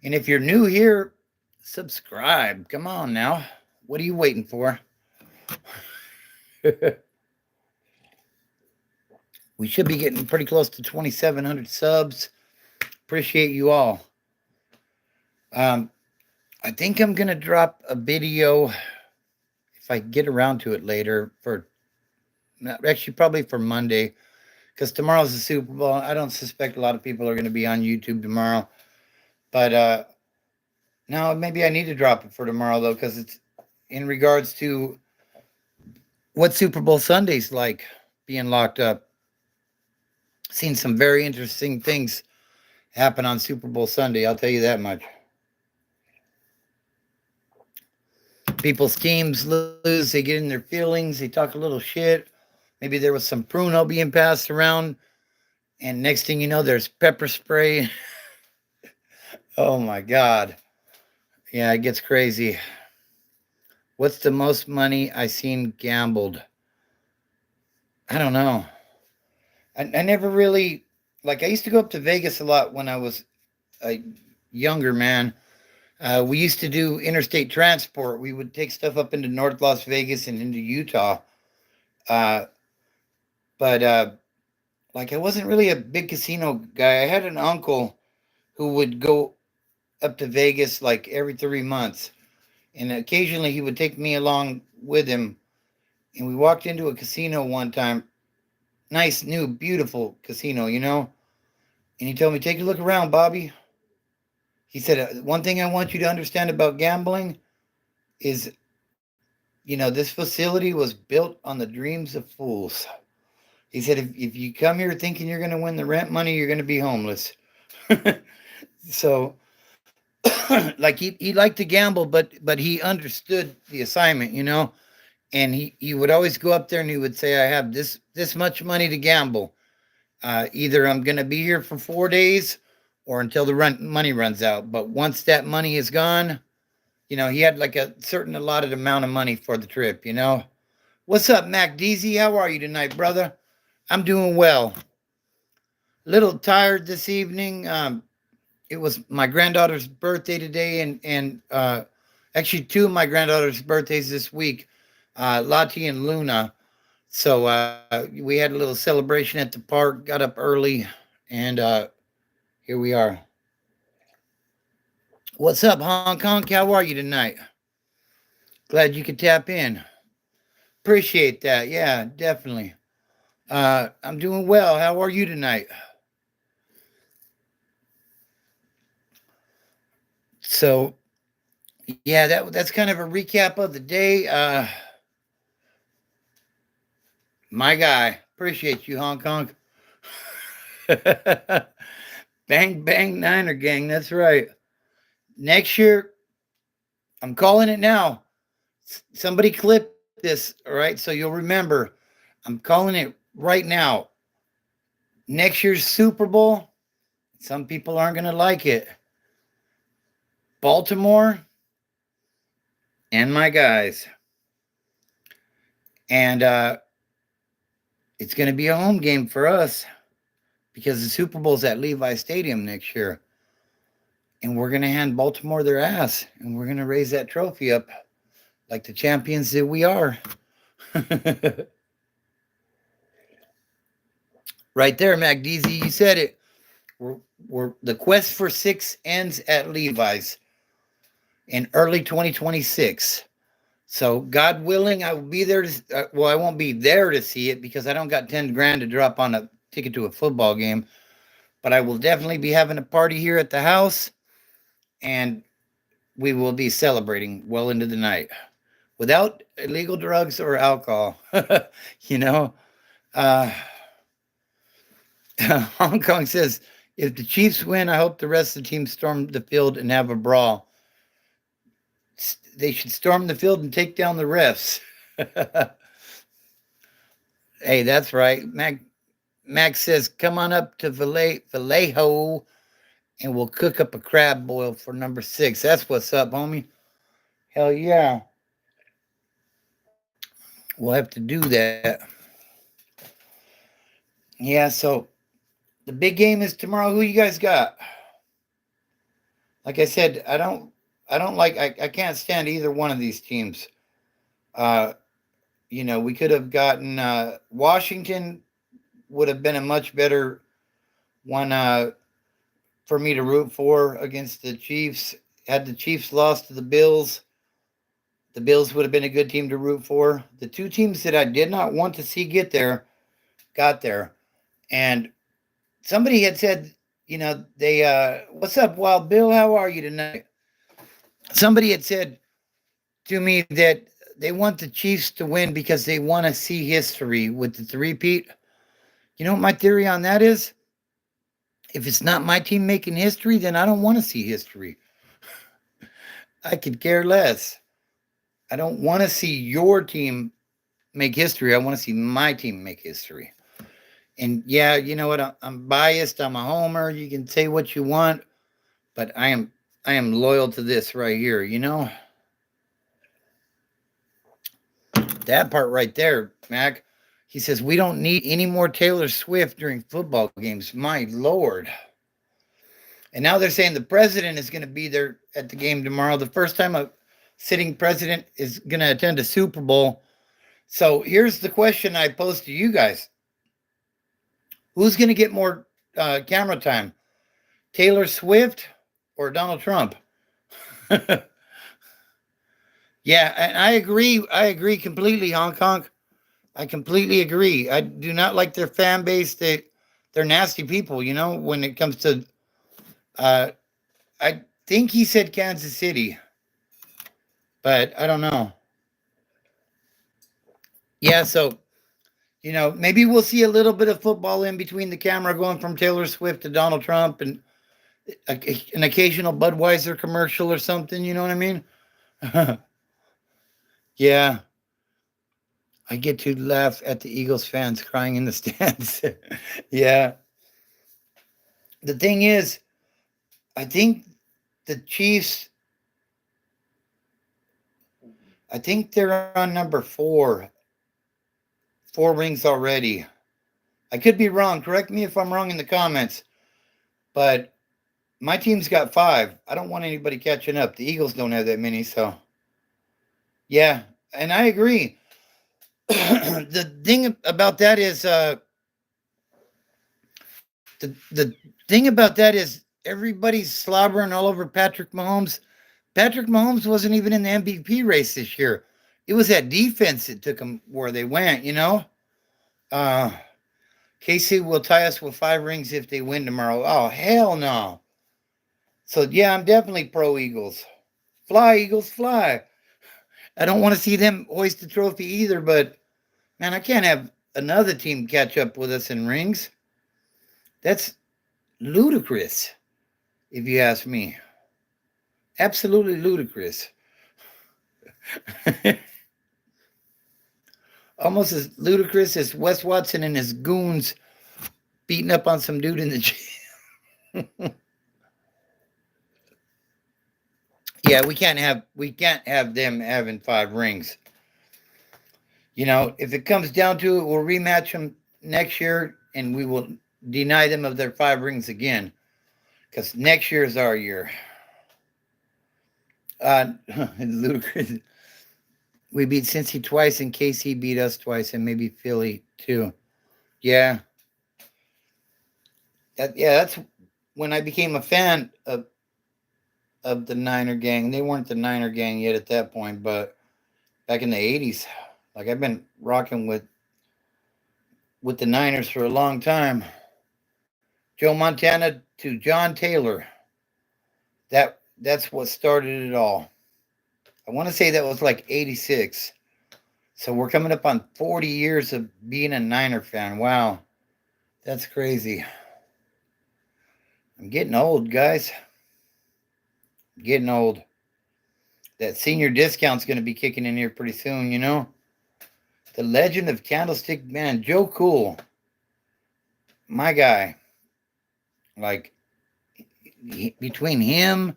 And if you're new here, subscribe. Come on now. What are you waiting for? We should be getting pretty close to 2,700 subs. Appreciate you all. I think I'm going to drop a video, if I get around to it later, for actually probably for Monday, because tomorrow's the Super Bowl. I don't suspect a lot of people are going to be on YouTube tomorrow. But no, maybe I need to drop it for tomorrow, though, because it's in regards to what Super Bowl Sunday's like being locked up. Seen some very interesting things happen on Super Bowl Sunday, I'll tell you that much. People's teams lose, they get in their feelings, they talk a little shit. Maybe there was some pruno being passed around, and next thing you know, there's pepper spray. Oh my God. Yeah, it gets crazy. What's the most money I seen gambled? I don't know. I never really, like, I used to go up to Vegas a lot when I was a younger man. We used to do interstate transport. We would take stuff up into North Las Vegas and into Utah. But like, I wasn't really a big casino guy. I had an uncle who would go up to Vegas like every 3 months. And occasionally he would take me along with him. And we walked into a casino one time. Nice, new, beautiful casino, you know? And he told me, take a look around, Bobby. He said, one thing I want you to understand about gambling is, you know, this facility was built on the dreams of fools. He said, if you come here thinking you're going to win the rent money, you're going to be homeless. So, like, he liked to gamble, but he understood the assignment, you know? And he would always go up there and he would say, I have this much money to gamble. Either I'm going to be here for 4 days or until the money runs out. But once that money is gone, you know, he had like a certain allotted amount of money for the trip, you know. What's up, Mac Deasy? How are you tonight, brother? I'm doing well. A little tired this evening. It was my granddaughter's birthday today, and actually 2 of my granddaughter's birthdays this week, Lottie and Luna. So we had a little celebration at the park, got up early, and here we are. What's up, Hong Kong? How are you tonight? Glad you could tap in. Appreciate that. Yeah, definitely. I'm doing well. How are you tonight? So, yeah, that's kind of a recap of the day. My guy. Appreciate you, Hong Kong. Bang, bang, Niner gang. That's right. Next year, I'm calling it now. Somebody clip this, all right? So you'll remember. I'm calling it right now. Next year's Super Bowl, some people aren't going to like it. Baltimore and my guys. And it's going to be a home game for us because the Super Bowl's at Levi Stadium next year. And we're going to hand Baltimore their ass. And we're going to raise that trophy up like the champions that we are. Right there, MacDeezy, you said it. We're the quest for 6 ends at Levi's in early 2026. So, God willing, I will be there to. Well, I won't be there to see it because I don't got 10 grand to drop on a ticket to a football game. But I will definitely be having a party here at the house, and we will be celebrating well into the night without illegal drugs or alcohol. You know. Hong Kong says, if the Chiefs win, I hope the rest of the team storm the field and have a brawl. They should storm the field and take down the refs. Hey, that's right. Max says, come on up to Vallejo and we'll cook up a crab boil for number 6. That's what's up, homie. Hell yeah. We'll have to do that. Yeah, so the big game is tomorrow. Who you guys got? Like I said, I can't stand either one of these teams. Uh, we could have gotten Washington would have been a much better one for me to root for against the Chiefs. Had the Chiefs lost to the Bills would have been a good team to root for. The two teams that I did not want to see get there got there. And somebody had said, they what's up, Wild Bill? How are you tonight? Somebody had said to me that they want the Chiefs to win because they want to see history with the three-peat. You know what my theory on that is? If it's not my team making history, then I don't want to see history. I could care less. I don't want to see your team make history. I want to see my team make history. And yeah, you know what? I'm biased. I'm a homer. You can say what you want, but I am loyal to this right here, That part right there, Mac. He says we don't need any more Taylor Swift during football games. My Lord. And now they're saying the president is going to be there at the game tomorrow. The first time a sitting president is going to attend a Super Bowl. So here's the question I pose to you guys. Who's going to get more camera time? Taylor Swift or Donald Trump? Yeah, and I agree. I agree completely, Hong Kong. I completely agree. I do not like their fan base. They're nasty people, when it comes to I think he said Kansas City, but I don't know. Yeah, so maybe we'll see a little bit of football in between the camera going from Taylor Swift to Donald Trump and an occasional Budweiser commercial or something, you know what I mean? Yeah. I get to laugh at the Eagles fans crying in the stands. Yeah. The thing is, I think the Chiefs, I think they're on number 4. 4 rings already. I could be wrong. Correct me if I'm wrong in the comments. But my team's got 5. I don't want anybody catching up. The Eagles don't have that many, so yeah. And I agree. The thing about that is the thing about that is everybody's slobbering all over Patrick Mahomes. Patrick Mahomes wasn't even in the MVP race this year. It was that defense that took them where they went, KC will tie us with 5 rings if they win tomorrow. Oh, hell no. So, yeah, I'm definitely pro Eagles. Fly, Eagles, fly. I don't want to see them hoist the trophy either, but, man, I can't have another team catch up with us in rings. That's ludicrous, if you ask me. Absolutely ludicrous. Almost as ludicrous as Wes Watson and his goons beating up on some dude in the gym. Yeah, we can't have them having 5 rings. If it comes down to it, we'll rematch them next year and we will deny them of their 5 rings again. Because next year is our year. Ludicrous. We beat Cincy twice and KC beat us twice and maybe Philly too. Yeah. That's when I became a fan of the Niner gang. They weren't the Niner gang yet at that point, but back in the 80s, like I've been rocking with the Niners for a long time. Joe Montana to John Taylor. That's what started it all. I want to say that was like 86. So we're coming up on 40 years of being a Niner fan. Wow. That's crazy. I'm getting old, guys. I'm getting old. That senior discount's going to be kicking in here pretty soon, The Legend of Candlestick Man, Joe Cool. My guy. Like, between him,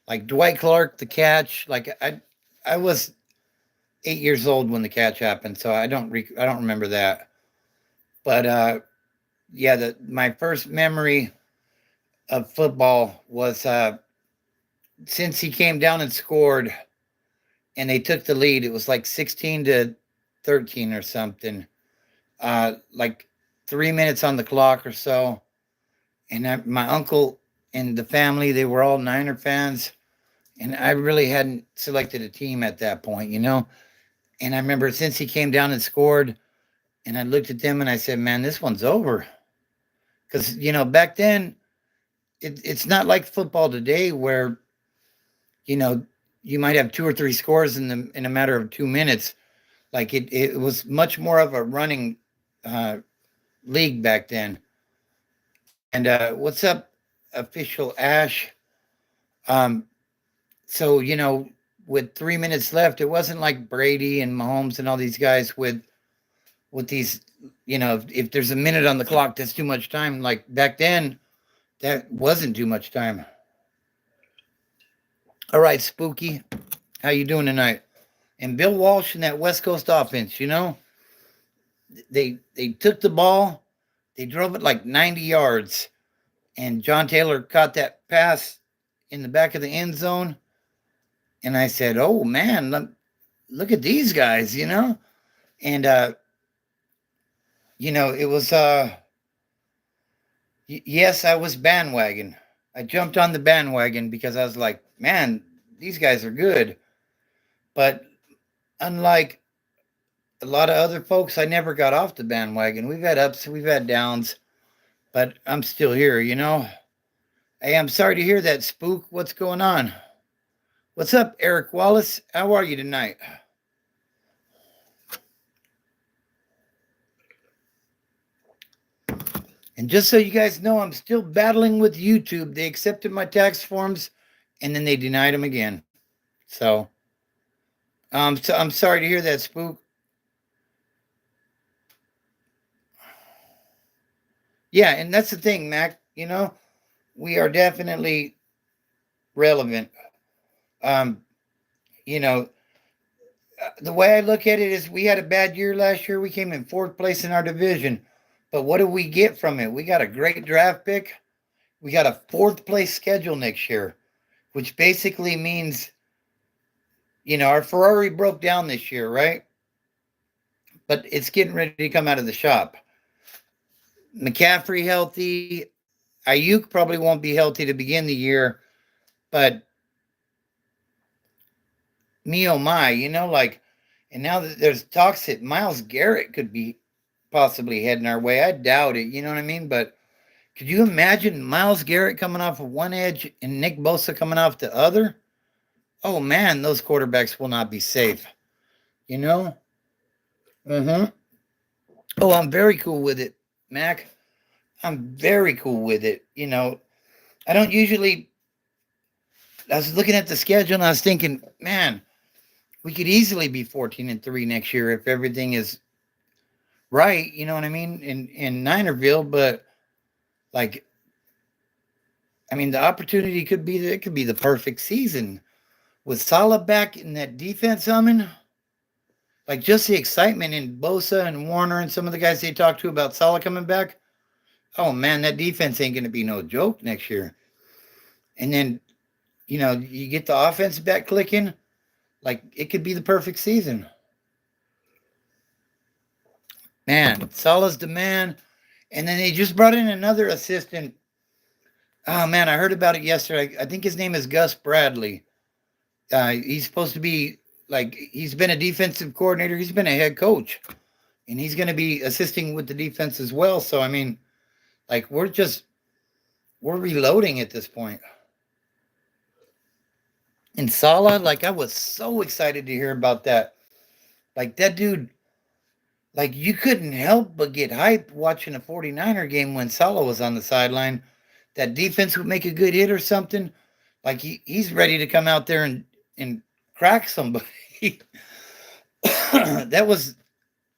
like Dwight Clark, the catch, like I was 8 years old when the catch happened, so I don't remember that. But yeah, my first memory of football was since he came down and scored and they took the lead. It was like 16-13 or something. Like 3 minutes on the clock or so. And my uncle and the family, they were all Niner fans. And I really hadn't selected a team at that point, you know? And I remember since he came down and scored, and I looked at them and I said, man, this one's over. Because, you know, back then, it's not like football today where, you know, you might have two or three scores in a matter of 2 minutes. Like it was much more of a running uh, league back then. And what's up, official Ash? Um, so, you know, with 3 minutes left, it wasn't like Brady and Mahomes and all these guys with these, you know, if there's a minute on the clock, that's too much time. Like back then, that wasn't too much time. All right, Spooky, how you doing tonight? And Bill Walsh and that West Coast offense, you know, they took the ball, they drove it like 90 yards, and John Taylor caught that pass in the back of the end zone. And I said, oh man, look at these guys, you know? And you know, it was yes, I was bandwagon. I jumped on the bandwagon because I was like, man, these guys are good. But unlike a lot of other folks, I never got off the bandwagon. We've had ups, we've had downs, but I'm still here, you know? Hey, I'm sorry to hear that, Spook. What's going on? What's up, Eric Wallace? How are you tonight? And just so you guys know, I'm still battling with YouTube. They accepted my tax forms and then they denied them again. So I'm sorry to hear that, Spook. Yeah, and that's the thing, Mac. You know, we are definitely relevant. Um, you know, the way I look at it is we had a bad year last year. We came in fourth place in our division. But what do we get from it? We got a great draft pick. We got a fourth place schedule next year, which basically means, you know, our Ferrari broke down this year, right? But it's getting ready to come out of the shop. McCaffrey healthy. Ayuk probably won't be healthy to begin the year, but me oh my, you know, like, and now that there's talks that Myles Garrett could be possibly heading our way. I doubt it, you know what I mean? But could you imagine Myles Garrett coming off of one edge and Nick Bosa coming off the other? Oh man, those quarterbacks will not be safe, you know? Mm-hmm. Oh, I'm very cool with it, Mac. I'm very cool with it. You know, I don't usually. I was looking at the schedule and I was thinking, man, we could easily be 14-3 next year if everything is right. You know what I mean? In Ninerville, but like, I mean, the opportunity could be that it could be the perfect season with Salah back in that defense humming. Like just the excitement in Bosa and Warner and some of the guys they talked to about Salah coming back. Oh man, that defense ain't going to be no joke next year. And then, you know, you get the offense back clicking, like it could be the perfect season. Man, Salah's the man. And then they just brought in another assistant. Oh man, I heard about it yesterday. I think his name is Gus Bradley. He's supposed to be like he's been a defensive coordinator. He's been a head coach, and he's going to be assisting with the defense as well. So I mean, like we're reloading at this point. And Salah, like I was so excited to hear about that. Like that dude, like you couldn't help but get hyped watching a 49er game when Salah was on the sideline. That defense would make a good hit or something. Like he's ready to come out there and crack somebody. That was,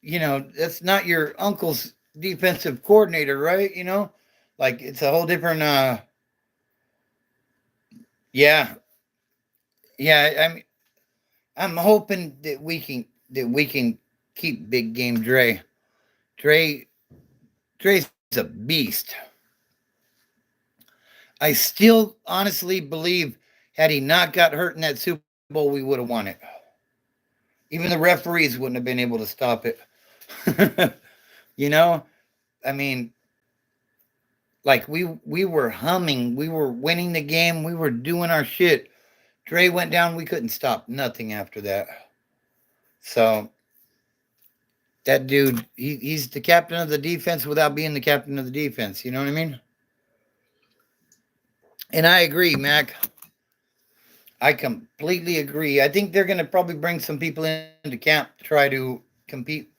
you know, that's not your uncle's defensive coordinator, right? You know, like it's a whole different yeah. Yeah, I mean I'm hoping that we can keep big game Dre. Dre's a beast. I still honestly believe had he not got hurt in that Super Bowl, we would have won it. Even the referees wouldn't have been able to stop it. You know, I mean, like we were humming, we were winning the game, we were doing our shit. Dre went down, we couldn't stop nothing after that. So that dude, he's the captain of the defense without being the captain of the defense. You know what I mean? And I agree, Mac. I completely agree. I think they're going to probably bring some people into camp to try to compete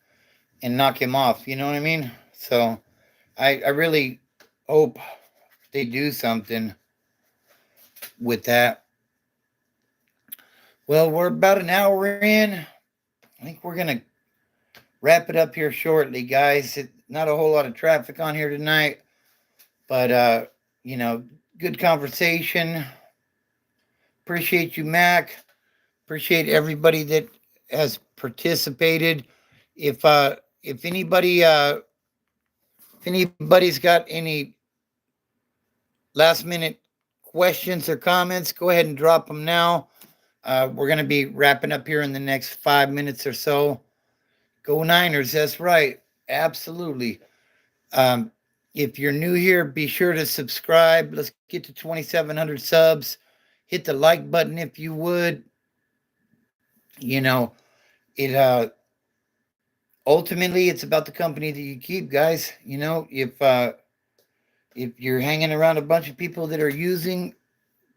and knock him off. You know what I mean? So I really hope they do something with that. Well, we're about an hour in. I think we're going to wrap it up here shortly, guys. Not a whole lot of traffic on here tonight, but, good conversation. Appreciate you, Mac. Appreciate everybody that has participated. If anybody's got any last minute questions or comments, go ahead and drop them now. We're going to be wrapping up here in the next 5 minutes or so. Go Niners. That's right. Absolutely. If you're new here, be sure to subscribe. Let's get to 2,700 subs. Hit the like button if you would. Ultimately it's about the company that you keep, guys. If you're hanging around a bunch of people that are using,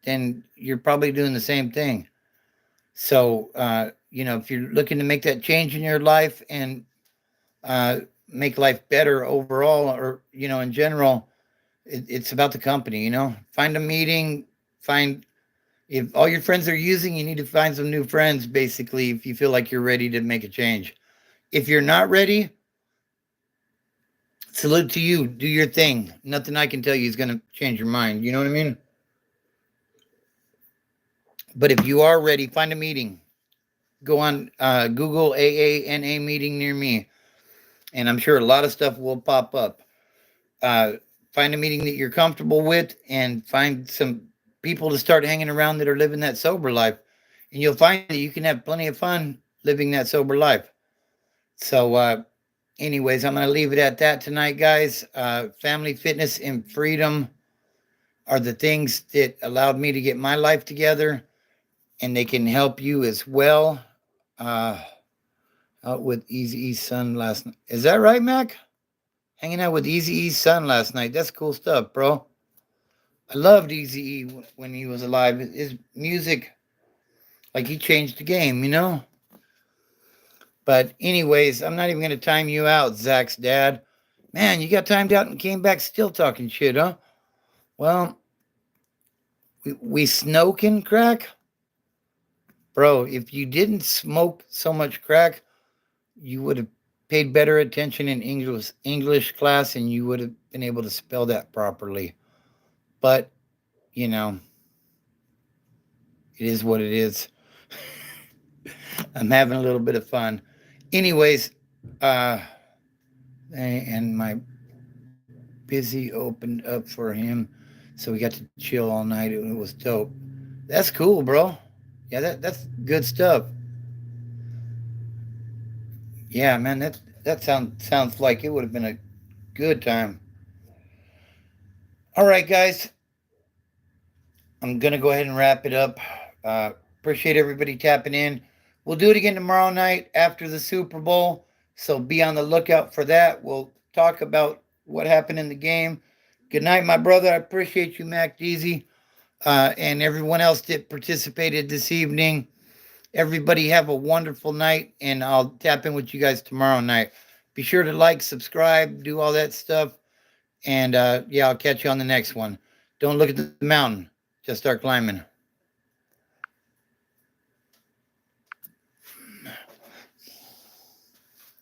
then you're probably doing the same thing. So, if you're looking to make that change in your life and make life better overall, or, in general, it's about the company, find a meeting, if all your friends are using, you need to find some new friends, basically, if you feel like you're ready to make a change. If you're not ready, salute to you. Do your thing. Nothing I can tell you is going to change your mind. You know what I mean? But if you are ready, find a meeting. Go on Google AANA meeting near me, and I'm sure a lot of stuff will pop up. Find a meeting that you're comfortable with, and find some people to start hanging around that are living that sober life, and you'll find that you can have plenty of fun living that sober life. So anyways, I'm going to leave it at that tonight, guys. Family, fitness, and freedom are the things that allowed me to get my life together, and they can help you as well. Out with Eazy-E's son last night. Is that right, Mac? Hanging out with Eazy-E's son last night. That's cool stuff, bro. I loved Eazy-E when he was alive. His music, like, he changed the game, But anyways, I'm not even going to time you out, Zach's dad. Man, you got timed out and came back still talking shit, huh? Well, we smoking crack? Bro, if you didn't smoke so much crack, you would have paid better attention in English class, and you would have been able to spell that properly. But, it is what it is. I'm having a little bit of fun. Anyways, and my busy opened up for him, so we got to chill all night. It was dope. That's cool, bro. Yeah, that's good stuff. Yeah, man, that sounds like it would have been a good time. All right, guys. I'm going to go ahead and wrap it up. Appreciate everybody tapping in. We'll do it again tomorrow night after the Super Bowl, so be on the lookout for that. We'll talk about what happened in the game. Good night, my brother. I appreciate you, Mac Deasy, and everyone else that participated this evening. Everybody have a wonderful night, and I'll tap in with you guys tomorrow night. Be sure to like, subscribe, do all that stuff, and I'll catch you on the next one. Don't look at the mountain. Just start climbing.